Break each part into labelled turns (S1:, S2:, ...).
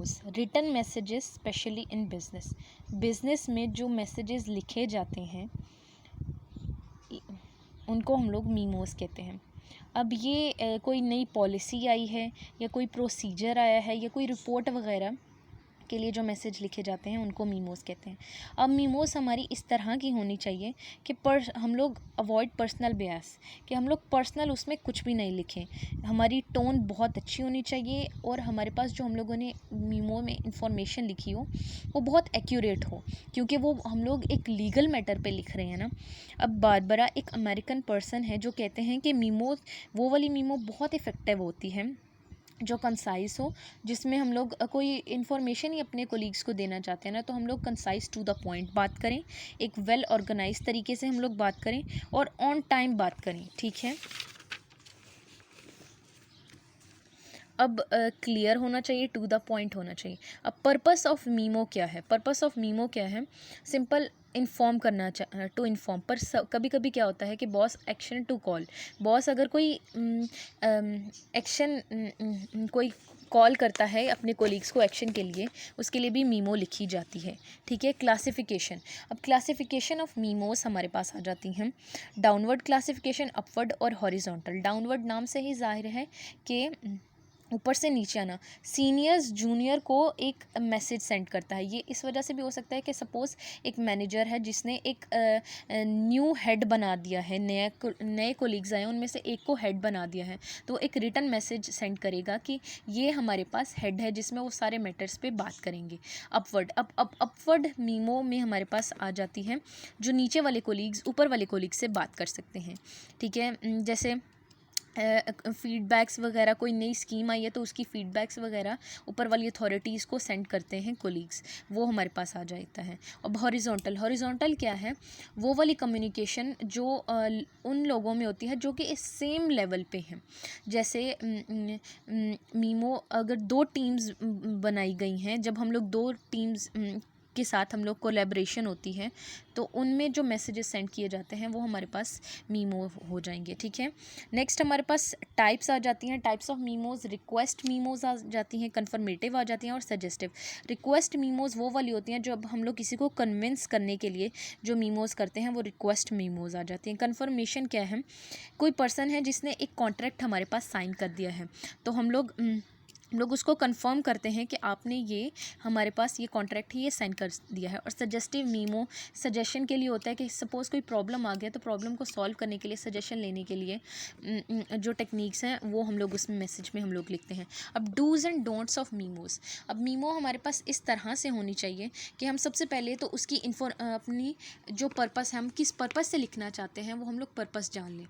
S1: मीमोज, written messages specially in business में जो messages लिखे जाते हैं उनको हम लोग मीमोज कहते हैं। अब ये कोई नई पॉलिसी आई है या कोई प्रोसीजर आया है या कोई रिपोर्ट वगैरह के लिए जो मैसेज लिखे जाते हैं उनको मीमोज कहते हैं। अब मीमोज हमारी इस तरह की होनी चाहिए कि हम लोग अवॉइड पर्सनल बियास, कि हम लोग पर्सनल उसमें कुछ भी नहीं लिखें। हमारी टोन बहुत अच्छी होनी चाहिए और हमारे पास जो हम लोगों ने मीमो में इंफॉर्मेशन लिखी हो वो बहुत एक्यूरेट हो, क्योंकि वो हम लोग एक लीगल मैटर पे लिख रहे हैं ना। अब बारबरा एक अमेरिकन पर्सन है जो कहते हैं कि मीमो, वो वाली मीमो बहुत इफ़ेक्टिव होती है जो कंसाइज हो, जिसमें हम लोग कोई इन्फॉर्मेशन ही अपने कोलीग्स को देना चाहते हैं ना, तो हम लोग कंसाइज टू द पॉइंट बात करें, एक वेल ऑर्गेनाइज तरीके से हम लोग बात करें और ऑन टाइम बात करें, ठीक है। अब क्लियर होना चाहिए, टू द पॉइंट होना चाहिए। अब पर्पस ऑफ मीमो क्या है? पर्पस ऑफ मीमो क्या है? सिंपल इन्फॉर्म करना, टू इन्फॉर्म। पर कभी कभी क्या होता है कि boss action to call, boss अगर कोई एक्शन कोई कॉल करता है अपने कोलीग्स को एक्शन के लिए, उसके लिए भी मीमो लिखी जाती है, ठीक है। क्लासिफिकेशन, अब क्लासिफिकेशन ऑफ मीमोस हमारे पास आ जाती हैं। डाउनवर्ड क्लासिफिकेशन, अपवर्ड और हॉरिजॉन्टल। डाउनवर्ड नाम से ही जाहिर है कि ऊपर से नीचे आना। सीनियर्स जूनियर को एक मैसेज सेंड करता है, ये इस वजह से भी हो सकता है कि सपोज़ एक मैनेजर है जिसने एक न्यू हेड बना दिया है, नए कोलीग्स आए उनमें से एक को हेड बना दिया है, तो एक रिटन मैसेज सेंड करेगा कि ये हमारे पास हेड है जिसमें वो सारे मैटर्स पे बात करेंगे। अपवर्ड, अब अपवर्ड मीमो में हमारे पास आ जाती है जो नीचे वाले कोलीग्स ऊपर वाले कोलीग्स से बात कर सकते हैं, ठीक है। जैसे फीडबैक्स वगैरह, कोई नई स्कीम आई है तो उसकी फीडबैक्स वगैरह ऊपर वाली अथॉरिटीज़ को सेंड करते हैं कोलीग्स, वो हमारे पास आ जाता है। अब हॉरिजॉन्टल, हॉरिजॉन्टल क्या है? वो वाली कम्युनिकेशन जो उन लोगों में होती है जो कि इस सेम लेवल पे हैं। जैसे मीमो अगर दो टीम्स बनाई गई हैं, जब हम लोग दो टीम्स के साथ हम लोग कोलैबोरेशन होती है तो उनमें जो मैसेजेस सेंड किए जाते हैं वो हमारे पास मीमो हो जाएंगे, ठीक है। नेक्स्ट हमारे पास टाइप्स आ जाती हैं, टाइप्स ऑफ मीमोज। रिक्वेस्ट मीमोज आ जाती हैं, कन्फर्मेटिव आ जाती हैं और सजेस्टिव। रिक्वेस्ट मीमोज वो वाली होती हैं जब हम लोग किसी को कन्विंस करने के लिए जो मीमोज करते हैं वो रिक्वेस्ट मीमोज आ जाती हैं। कन्फर्मेशन क्या है? कोई पर्सन है जिसने एक कॉन्ट्रैक्ट हमारे पास साइन कर दिया है, तो हम लोग उसको कंफर्म करते हैं कि आपने ये हमारे पास ये कॉन्ट्रैक्ट ही ये साइन कर दिया है। और सजेस्टिव मीमो सजेशन के लिए होता है कि सपोज़ कोई प्रॉब्लम आ गया तो प्रॉब्लम को सॉल्व करने के लिए, सजेशन लेने के लिए जो टेक्निक्स हैं वो हम लोग उसमें मैसेज में हम लोग लिखते हैं। अब डूज़ एंड डोंट्स ऑफ मीमोज़। अब मीमो हमारे पास इस तरह से होनी चाहिए कि हम सबसे पहले तो उसकी अपनी जो पर्पस है, हम किस पर्पस से लिखना चाहते हैं वो हम लोग पर्पस जान लें।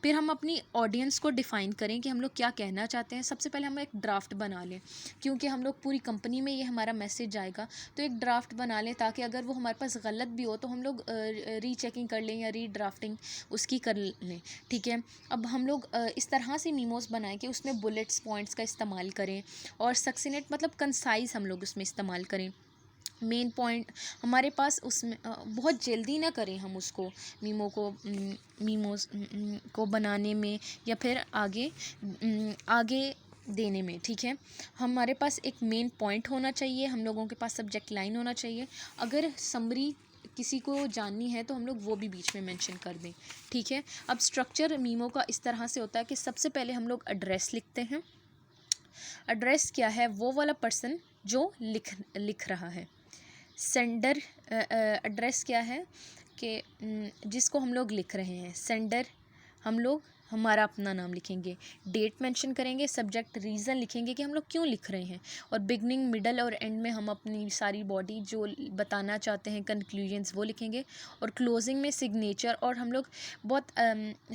S1: फिर हम अपनी ऑडियंस को डिफ़ाइन करें कि हम लोग क्या कहना चाहते हैं। सबसे पहले हम एक ड्राफ्ट बना लें, क्योंकि हम लोग पूरी कंपनी में ये हमारा मैसेज जाएगा, तो एक ड्राफ्ट बना लें ताकि अगर वो हमारे पास गलत भी हो तो हम लोग रीचेकिंग कर लें या रीड्राफ्टिंग उसकी कर लें, ठीक है। अब हम लोग इस तरह से मीमोस बनाएं कि उसमें बुलेट्स पॉइंट्स का इस्तेमाल करें और सक्सिनेट मतलब कंसाइज हम लोग उसमें इस्तेमाल करें। मेन पॉइंट हमारे पास उसमें बहुत जल्दी ना करें हम उसको मीमोस को बनाने में या फिर आगे देने में, ठीक है। हमारे पास एक मेन पॉइंट होना चाहिए, हम लोगों के पास सब्जेक्ट लाइन होना चाहिए। अगर समरी किसी को जाननी है तो हम लोग वो भी बीच में मेंशन कर दें, ठीक है। अब स्ट्रक्चर मीमो का इस तरह से होता है कि सबसे पहले हम लोग एड्रेस लिखते हैं। एड्रेस क्या है? वो वाला पर्सन जो लिख रहा है। सेंडर, एड्रेस क्या है कि जिसको हम लोग लिख रहे हैं। सेंडर हम लोग हमारा अपना नाम लिखेंगे, डेट मेंशन करेंगे, सब्जेक्ट रीज़न लिखेंगे कि हम लोग क्यों लिख रहे हैं, और बिगनिंग मिडल और एंड में हम अपनी सारी बॉडी जो बताना चाहते हैं कंक्लूजन्स वो लिखेंगे, और क्लोजिंग में सिग्नेचर। और हम लोग बहुत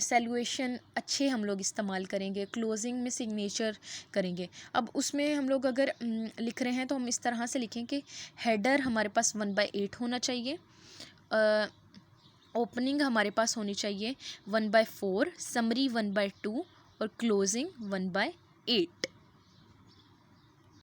S1: सैल्यूएशन अच्छे हम लोग इस्तेमाल करेंगे, क्लोजिंग में सिग्नेचर करेंगे। अब उसमें हम लोग अगर लिख रहे हैं तो हम इस तरह से लिखें कि हेडर हमारे पास 1/8 होना चाहिए, ओपनिंग हमारे पास होनी चाहिए 1/4, समरी 1/2 और क्लोजिंग 1/8।